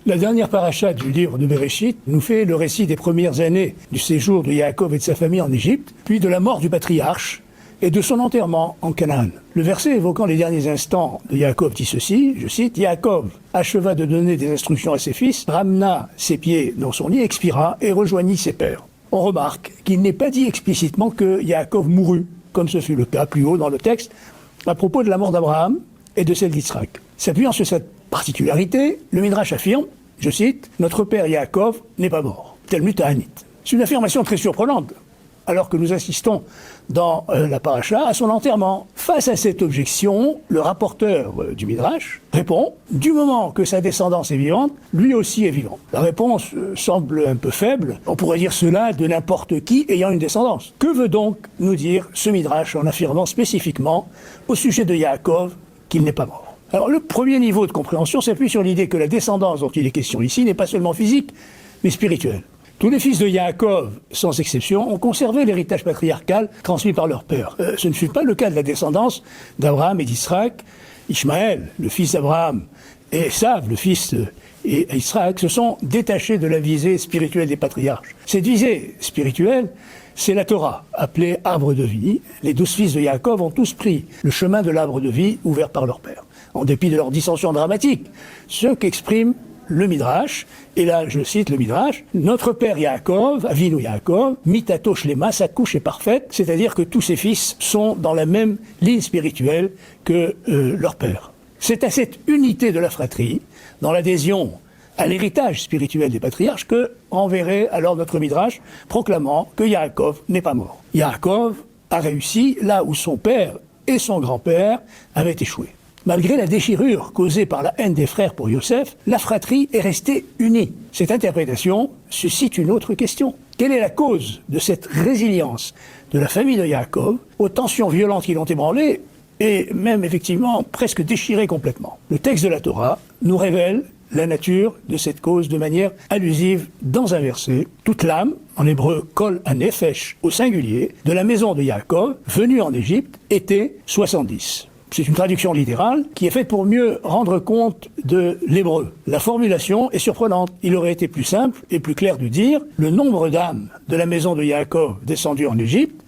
La dernière paracha du livre de Bereshit nous fait le récit des premières années du séjour de Yaakov et de sa famille en Égypte, puis de la mort du patriarche et de son enterrement en Canaan. Le verset évoquant les derniers instants de Yaakov dit ceci, je cite, « Yaakov acheva de donner des instructions à ses fils, ramena ses pieds dans son lit, expira et rejoignit ses pères. » On remarque qu'il n'est pas dit explicitement que Yaakov mourut, comme ce fut le cas plus haut dans le texte, à propos de la mort d'Abraham et de celle d'Israël. S'appuyant sur cette particularité, le Midrash affirme, je cite, « Notre père Yaakov n'est pas mort. » Talmud Ta'anit. C'est une affirmation très surprenante, alors que nous assistons dans la paracha à son enterrement. Face à cette objection, le rapporteur du Midrash répond « Du moment que sa descendance est vivante, lui aussi est vivant. » La réponse semble un peu faible. On pourrait dire cela de n'importe qui ayant une descendance. Que veut donc nous dire ce Midrash en affirmant spécifiquement au sujet de Yaakov qu'il n'est pas mort? Alors le premier niveau de compréhension s'appuie sur l'idée que la descendance dont il est question ici n'est pas seulement physique, mais spirituelle. Tous les fils de Yaakov, sans exception, ont conservé l'héritage patriarcal transmis par leur père. Ce ne fut pas le cas de la descendance d'Abraham et d'Israël. Ishmaël, le fils d'Abraham, et Esav, le fils d'Israël, se sont détachés de la visée spirituelle des patriarches. Cette visée spirituelle, c'est la Torah, appelée arbre de vie. Les 12 fils de Yaakov ont tous pris le chemin de l'arbre de vie ouvert par leur père, en dépit de leur dissension dramatique, ce qu'exprime le Midrash, et là je cite le Midrash, notre père Yaakov, Avinu Yaakov, mitato shlema, sa couche est parfaite, c'est-à-dire que tous ses fils sont dans la même ligne spirituelle que leur père. C'est à cette unité de la fratrie, dans l'adhésion à l'héritage spirituel des patriarches, que enverrait alors notre Midrash, proclamant que Yaakov n'est pas mort. Yaakov a réussi là où son père et son grand-père avaient échoué. Malgré la déchirure causée par la haine des frères pour Yosef, la fratrie est restée unie. Cette interprétation suscite une autre question. Quelle est la cause de cette résilience de la famille de Yaakov aux tensions violentes qui l'ont ébranlée et même effectivement presque déchirée complètement? Le texte de la Torah nous révèle la nature de cette cause de manière allusive dans un verset. Toute l'âme, en hébreu kol hanefesh au singulier, de la maison de Yaakov, venue en Égypte, était 70. C'est une traduction littérale qui est faite pour mieux rendre compte de l'hébreu. La formulation est surprenante. Il aurait été plus simple et plus clair de dire le nombre d'âmes de la maison de Yaakov descendues en Égypte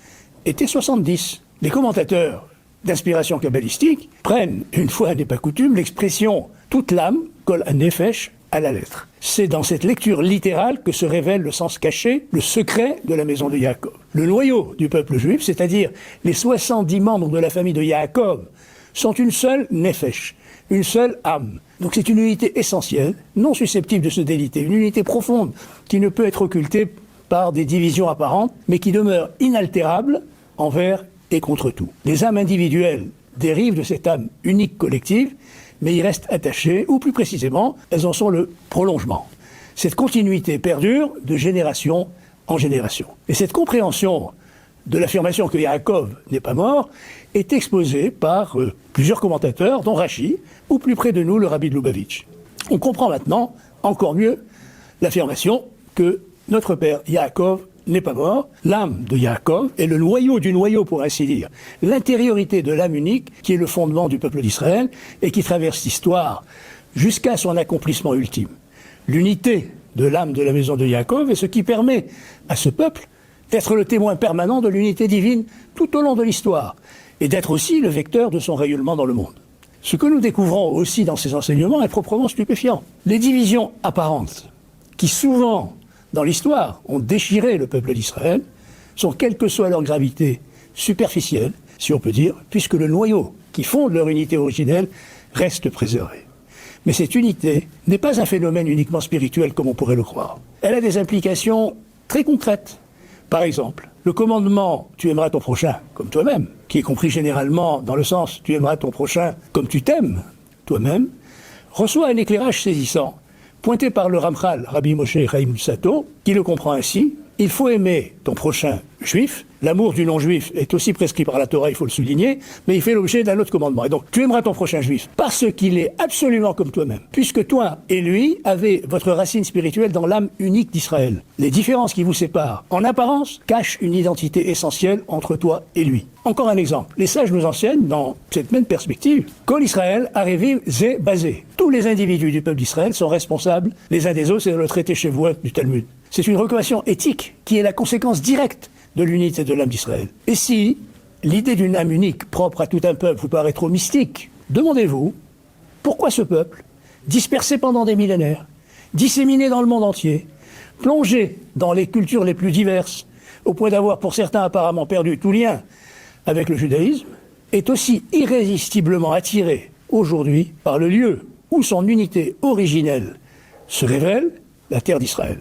était 70. Les commentateurs d'inspiration kabbalistique prennent, une fois n'est pas coutume, l'expression toute l'âme, kol hanefesh, à la lettre. C'est dans cette lecture littérale que se révèle le sens caché, le secret de la maison de Yaakov. Le noyau du peuple juif, c'est-à-dire les 70 membres de la famille de Yaakov, sont une seule nefesh, une seule âme. Donc c'est une unité essentielle, non susceptible de se déliter, une unité profonde qui ne peut être occultée par des divisions apparentes, mais qui demeure inaltérable envers et contre tout. Les âmes individuelles dérivent de cette âme unique collective, mais y restent attachées, ou plus précisément, elles en sont le prolongement. Cette continuité perdure de génération en génération. Et cette compréhension de l'affirmation que Yaakov n'est pas mort est exposée par plusieurs commentateurs, dont Rashi, ou plus près de nous, le Rabbi de Lubavitch. On comprend maintenant encore mieux l'affirmation que notre père Yaakov n'est pas mort. L'âme de Yaakov est le noyau du noyau, pour ainsi dire, l'intériorité de l'âme unique qui est le fondement du peuple d'Israël et qui traverse l'histoire jusqu'à son accomplissement ultime. L'unité de l'âme de la maison de Yaakov est ce qui permet à ce peuple d'être le témoin permanent de l'unité divine tout au long de l'histoire et d'être aussi le vecteur de son rayonnement dans le monde. Ce que nous découvrons aussi dans ces enseignements est proprement stupéfiant. Les divisions apparentes qui souvent dans l'histoire ont déchiré le peuple d'Israël sont, quelle que soit leur gravité, superficielles, si on peut dire, puisque le noyau qui fonde leur unité originelle reste préservé. Mais cette unité n'est pas un phénomène uniquement spirituel comme on pourrait le croire. Elle a des implications très concrètes. Par exemple, le commandement « tu aimeras ton prochain comme toi-même », qui est compris généralement dans le sens « tu aimeras ton prochain comme tu t'aimes toi-même », reçoit un éclairage saisissant, pointé par le Ramchal, Rabbi Moshe Chaim Sato, qui le comprend ainsi, il faut aimer ton prochain juif. L'amour du non-juif est aussi prescrit par la Torah, il faut le souligner, mais il fait l'objet d'un autre commandement. Et donc, tu aimeras ton prochain juif parce qu'il est absolument comme toi-même, puisque toi et lui avez votre racine spirituelle dans l'âme unique d'Israël. Les différences qui vous séparent, en apparence, cachent une identité essentielle entre toi et lui. Encore un exemple. Les sages nous enseignent, dans cette même perspective, Kol Israël Areviv Ze Bazé. Tous les individus du peuple d'Israël sont responsables les uns des autres, c'est le traité Shevuot du Talmud. C'est une recommandation éthique qui est la conséquence directe de l'unité de l'âme d'Israël. Et si l'idée d'une âme unique propre à tout un peuple vous paraît trop mystique, demandez-vous pourquoi ce peuple, dispersé pendant des millénaires, disséminé dans le monde entier, plongé dans les cultures les plus diverses, au point d'avoir pour certains apparemment perdu tout lien avec le judaïsme, est aussi irrésistiblement attiré aujourd'hui par le lieu où son unité originelle se révèle, la terre d'Israël.